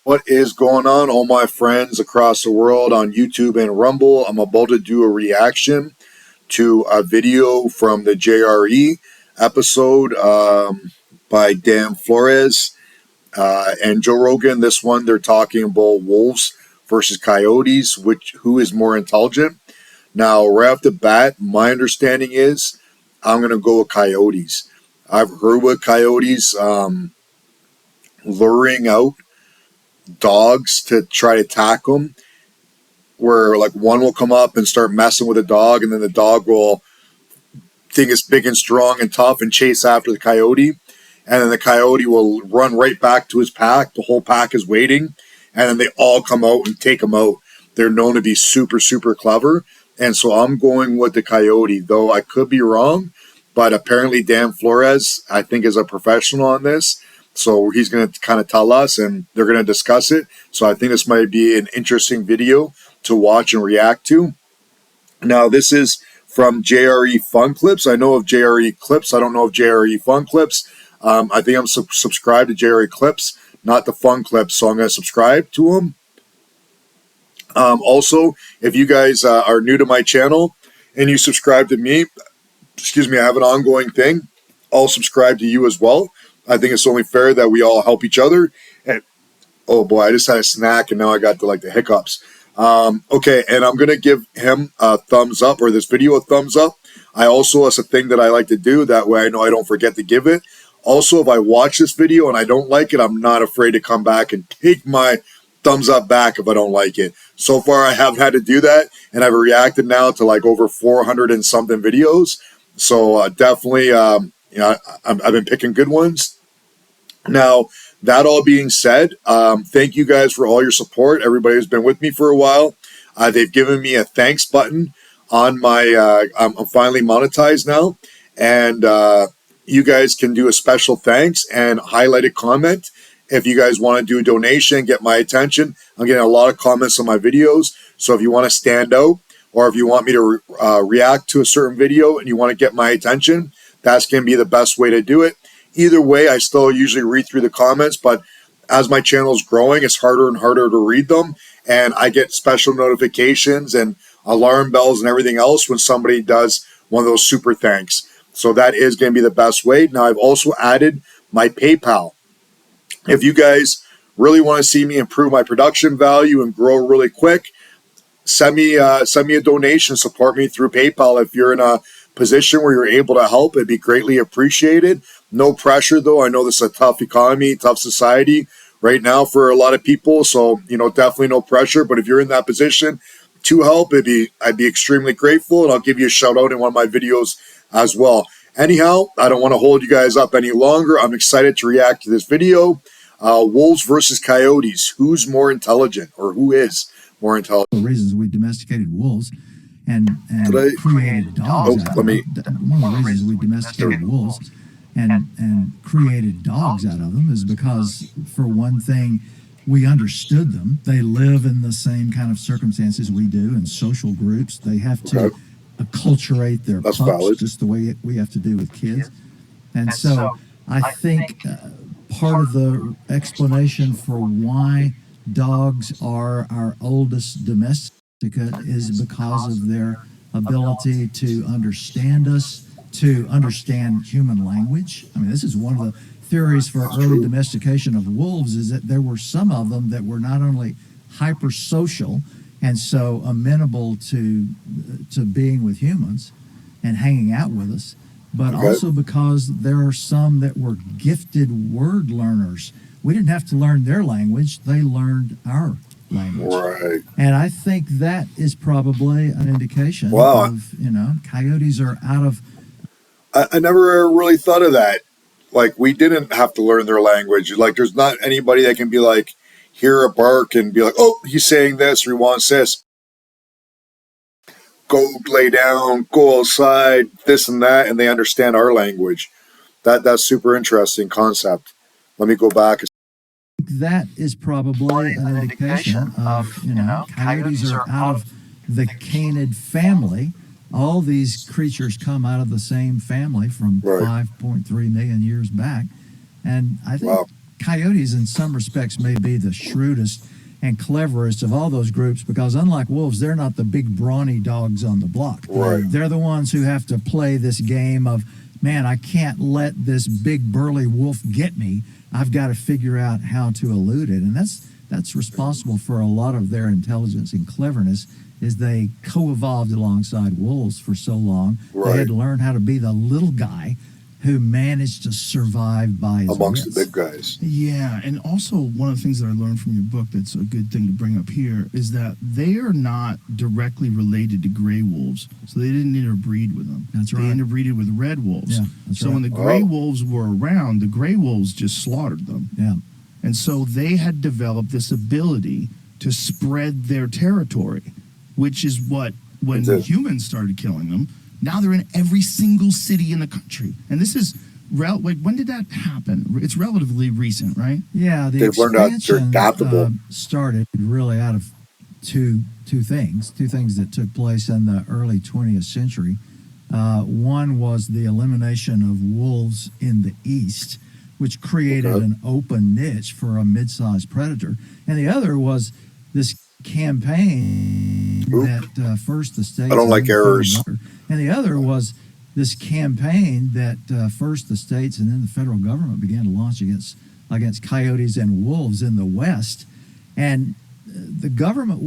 What is going on, all my friends across the world on YouTube and Rumble? I'm about to do a reaction to a video from the JRE episode by Dan Flores and Joe Rogan. This one, they're talking about wolves versus coyotes, who is more intelligent. Now, right off the bat, my understanding is I'm going to go with coyotes. I've heard with coyotes luring out dogs to try to attack them, where like one will come up and start messing with a dog, and then the dog will think it's big and strong and tough and chase after the coyote, and then the coyote will run right back to his pack. The whole pack is waiting, and then they all come out and take him out. They're known to be super, super clever, and so I'm going with the coyote, though I could be wrong, but apparently Dan Flores, I think, is a professional on this. So he's going to kind of tell us, and they're going to discuss it. So I think this might be an interesting video to watch and react to. Now, this is from JRE Fun Clips. I know of JRE Clips. I don't know of JRE Fun Clips. I think I'm subscribed to JRE Clips, not the Fun Clips. So I'm going to subscribe to them. Also, if you guys are new to my channel and you subscribe to me, I have an ongoing thing. I'll subscribe to you as well. I think it's only fair that we all help each other. And oh boy, I just had a snack and now I got the hiccups. Okay, and I'm gonna give him a thumbs up, or this video a thumbs up. I also, it's a thing that I like to do. That way I know I don't forget to give it. Also, if I watch this video and I don't like it, I'm not afraid to come back and take my thumbs up back if I don't like it. So far, I haven't had to do that, and I've reacted now to like over 400 and something videos. So definitely, I've been picking good ones. Now, that all being said, thank you guys for all your support. Everybody who's been with me for a while. They've given me a thanks button on my, I'm finally monetized now. And you guys can do a special thanks and highlight a comment. If you guys want to do a donation, get my attention. I'm getting a lot of comments on my videos. So if you want to stand out, or if you want me to react to a certain video and you want to get my attention, that's going to be the best way to do it. Either way, I still usually read through the comments, but as my channel is growing, it's harder and harder to read them, and I get special notifications and alarm bells and everything else when somebody does one of those super thanks. So that is going to be the best way. Now, I've also added my PayPal. If you guys really want to see me improve my production value and grow really quick, send me a donation, support me through PayPal. If you're in a position where you're able to help, it'd be greatly appreciated. No pressure, though. I know this is a tough economy, tough society right now for a lot of people. So, definitely no pressure. But if you're in that position to help, I'd be extremely grateful, and I'll give you a shout out in one of my videos as well. Anyhow, I don't want to hold you guys up any longer. I'm excited to react to this video. Wolves versus coyotes. Who's more intelligent, or who is more intelligent? The reasons we domesticated wolves and created dogs. One of the reasons we domesticated wolves and created dogs out of them is because, for one thing, we understood them. They live in the same kind of circumstances we do in social groups. They have to acculturate their pups just the way we have to do with kids. And so I think part of the explanation for why dogs are our oldest domesticate is because of their ability to understand us, to understand human language. I mean, this is one of the theories for early domestication of wolves, is that there were some of them that were not only hypersocial and so amenable to being with humans and hanging out with us, but also because there are some that were gifted word learners. We didn't have to learn their language. They learned our language. Right. And I think that is probably an indication of, coyotes are out of... I never really thought of that. Like, we didn't have to learn their language. Like, there's not anybody that can be like, hear a bark and be like, oh, he's saying this or he wants this. Go lay down, go outside, this and that, and they understand our language. That's super interesting concept. Let me go back. That is probably an indication of, coyotes are out of the canid family. All these creatures come out of the same family from 5.3 million years back. And I think coyotes in some respects may be the shrewdest and cleverest of all those groups, because unlike wolves, they're not the big brawny dogs on the block. Right. They're the ones who have to play this game of, man, I can't let this big burly wolf get me. I've got to figure out how to elude it. And that's responsible for a lot of their intelligence and cleverness, is they co-evolved alongside wolves for so long. Right. They had to learn how to be the little guy who managed to survive by his amongst wits. the big guys. Yeah, and also one of the things that I learned from your book that's a good thing to bring up here is that they are not directly related to gray wolves, so they didn't interbreed with them. That's right. They interbreeded with red wolves. Yeah, that's so right. when the gray wolves were around, the gray wolves just slaughtered them. Yeah. And so they had developed this ability to spread their territory, which is what, when humans started killing them, now they're in every single city in the country. And this is, wait, when did that happen? It's relatively recent, right? Yeah, the They've learned how they're expansion adaptable. Started really out of two things that took place in the early 20th century. One was the elimination of wolves in the east, which created an open niche for a mid-sized predator. And the other was this campaign that first the states... I don't like errors. And the other was this campaign that first the states and then the federal government began to launch against coyotes and wolves in the West. And the government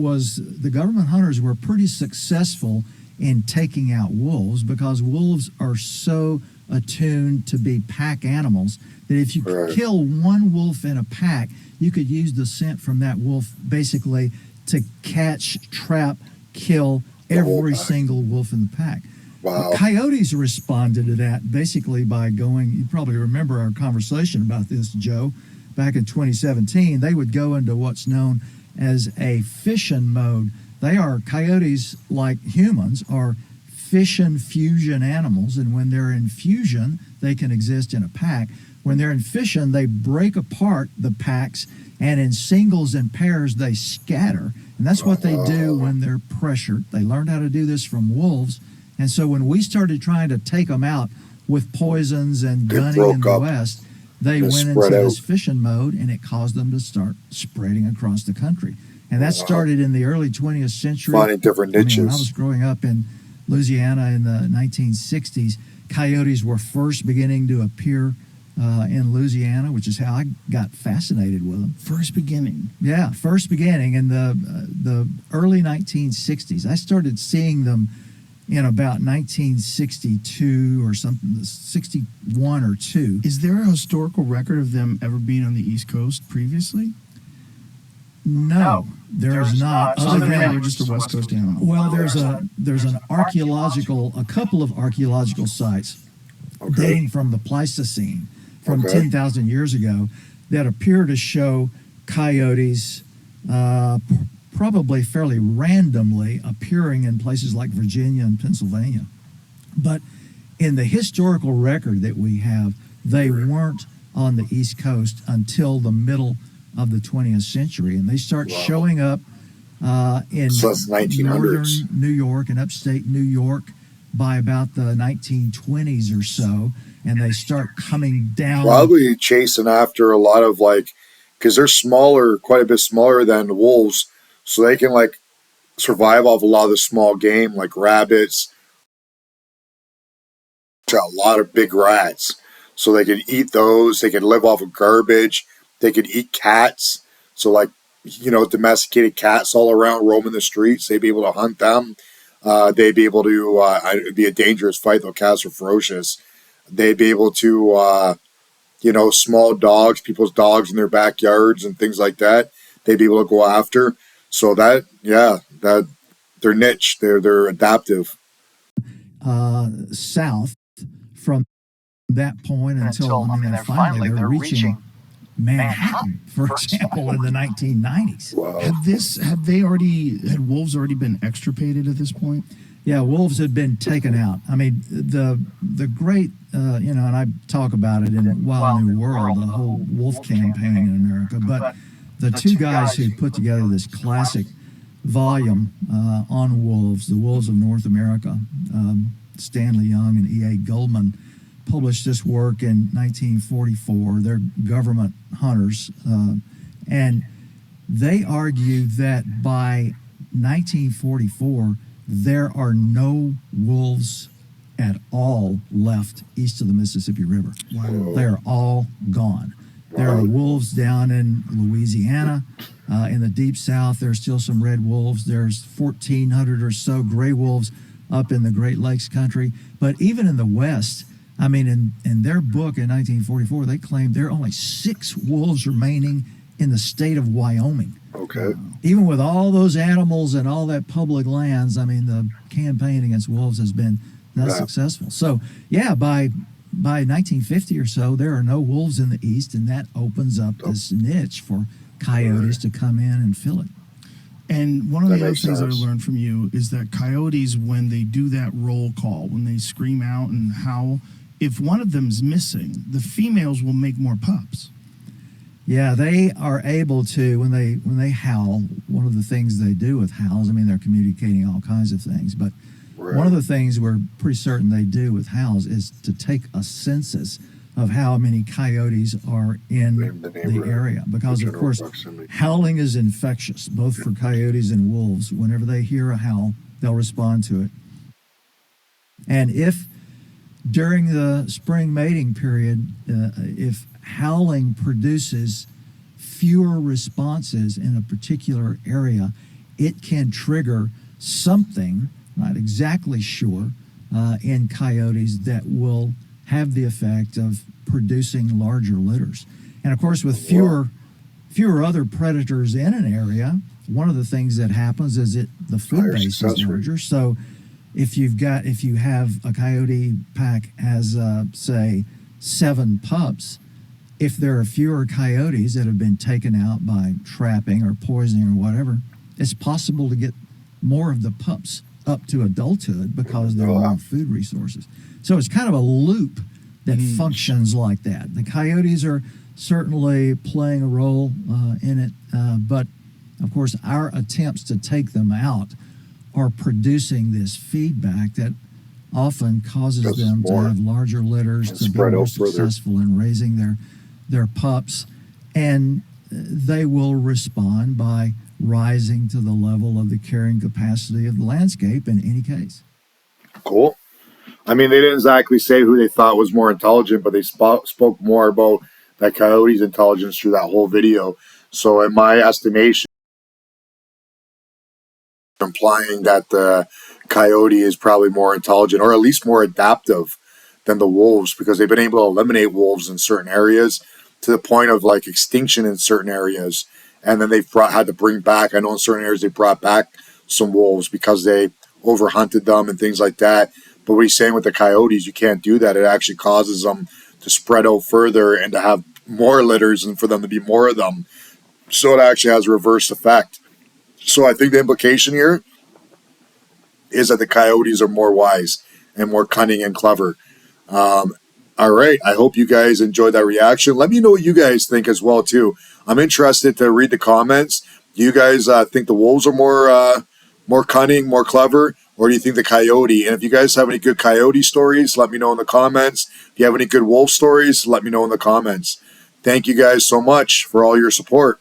hunters were pretty successful in taking out wolves, because wolves are so attuned to be pack animals that if you kill one wolf in a pack, you could use the scent from that wolf basically to catch, trap, kill every single wolf in the pack. Wow. Coyotes responded to that basically by going, you probably remember our conversation about this, Joe, back in 2017. They would go into what's known as a fission mode. Coyotes, like humans, are fission fusion animals, and when they're in fusion, they can exist in a pack. When they're in fission, they break apart the packs, and in singles and pairs, they scatter. And that's what they do when they're pressured. They learned how to do this from wolves. And so when we started trying to take them out with poisons and gunning in the West, they went into this fission mode, and it caused them to start spreading across the country. And that started in the early 20th century. Finding different niches. When I was growing up in Louisiana in the 1960s, coyotes were first beginning to appear in Louisiana, which is how I got fascinated with them. First beginning. Yeah, first beginning in the early 1960s. I started seeing them in about 1962 or something, 61 or 2. Is there a historical record of them ever being on the East Coast previously? No, there is not. Other than they were just a West Coast animal. Well, there's a couple of archaeological sites dating from the Pleistocene, from 10,000 years ago, that appear to show coyotes probably fairly randomly appearing in places like Virginia and Pennsylvania. But in the historical record that we have, they weren't on the East Coast until the middle of the 20th century, and they start showing up in northern New York and upstate New York by about the 1920s or so, and they start coming down. Probably chasing after a lot of, because they're smaller, quite a bit smaller than wolves, so they can survive off a lot of the small game, like rabbits, a lot of big rats. So they can eat those. They can live off of garbage. They could eat cats. So, domesticated cats all around roaming the streets. They'd be able to hunt them. They'd be able to, it'd be a dangerous fight, though. Cats are ferocious. They'd be able to, small dogs, people's dogs in their backyards and things like that, they'd be able to go after. So that they're niche. They're adaptive. South from that point until finally they're reaching Manhattan, for example, in the 1990s. Wow. Had wolves already been extirpated at this point? Yeah, wolves had been taken out. I mean, the great, and I talk about it in Wild New World, the whole wolf campaign in America. But the two guys who put together this classic volume on wolves, the Wolves of North America, Stanley Young and E.A. Goldman, published this work in 1944. They're government hunters, and they argue that by 1944, there are no wolves at all left east of the Mississippi River. Wow. They're all gone. There are wolves down in Louisiana. In the deep south, there's still some red wolves. There's 1,400 or so gray wolves up in the Great Lakes country. But even in the west, I mean, in their book in 1944, they claimed there are only 6 wolves remaining in the state of Wyoming. Okay. Even with all those animals and all that public lands, I mean, the campaign against wolves has been not successful. So, yeah, by 1950 or so, there are no wolves in the east, and that opens up this niche for coyotes to come in and fill it. And one of the other things that I learned from you is that coyotes, when they do that roll call, when they scream out and howl, if one of them's missing, the females will make more pups. Yeah, they are able to, when they howl, one of the things they do with howls, I mean, they're communicating all kinds of things, but one of the things we're pretty certain they do with howls is to take a census of how many coyotes are in the area. Because, of course, howling is infectious, both for coyotes and wolves. Whenever they hear a howl, they'll respond to it. And if during the spring mating period, if howling produces fewer responses in a particular area, it can trigger something, not exactly sure, in coyotes that will have the effect of producing larger litters. And of course, with fewer other predators in an area, one of the things that happens is the food base is larger. So if you have a coyote pack has say 7 pups, if there are fewer coyotes that have been taken out by trapping or poisoning or whatever, it's possible to get more of the pups up to adulthood because there are more food resources. So it's kind of a loop that functions like that. The coyotes are certainly playing a role in it, but of course our attempts to take them out are producing this feedback that often causes them to have larger litters, to be more successful in raising their pups, and they will respond by rising to the level of the carrying capacity of the landscape in any case. Cool. I mean, they didn't exactly say who they thought was more intelligent, but they spoke more about that coyote's intelligence through that whole video. So in my estimation, implying that the coyote is probably more intelligent or at least more adaptive than the wolves, because they've been able to eliminate wolves in certain areas to the point of like extinction in certain areas. And then they've had to bring back, I know in certain areas they brought back some wolves because they overhunted them and things like that. But what he's saying with the coyotes, you can't do that. It actually causes them to spread out further and to have more litters and for them to be more of them. So it actually has a reverse effect. So I think the implication here is that the coyotes are more wise and more cunning and clever. All right. I hope you guys enjoyed that reaction. Let me know what you guys think as well, too. I'm interested to read the comments. Do you guys think the wolves are more cunning, more clever, or do you think the coyote? And if you guys have any good coyote stories, let me know in the comments. If you have any good wolf stories, let me know in the comments. Thank you guys so much for all your support.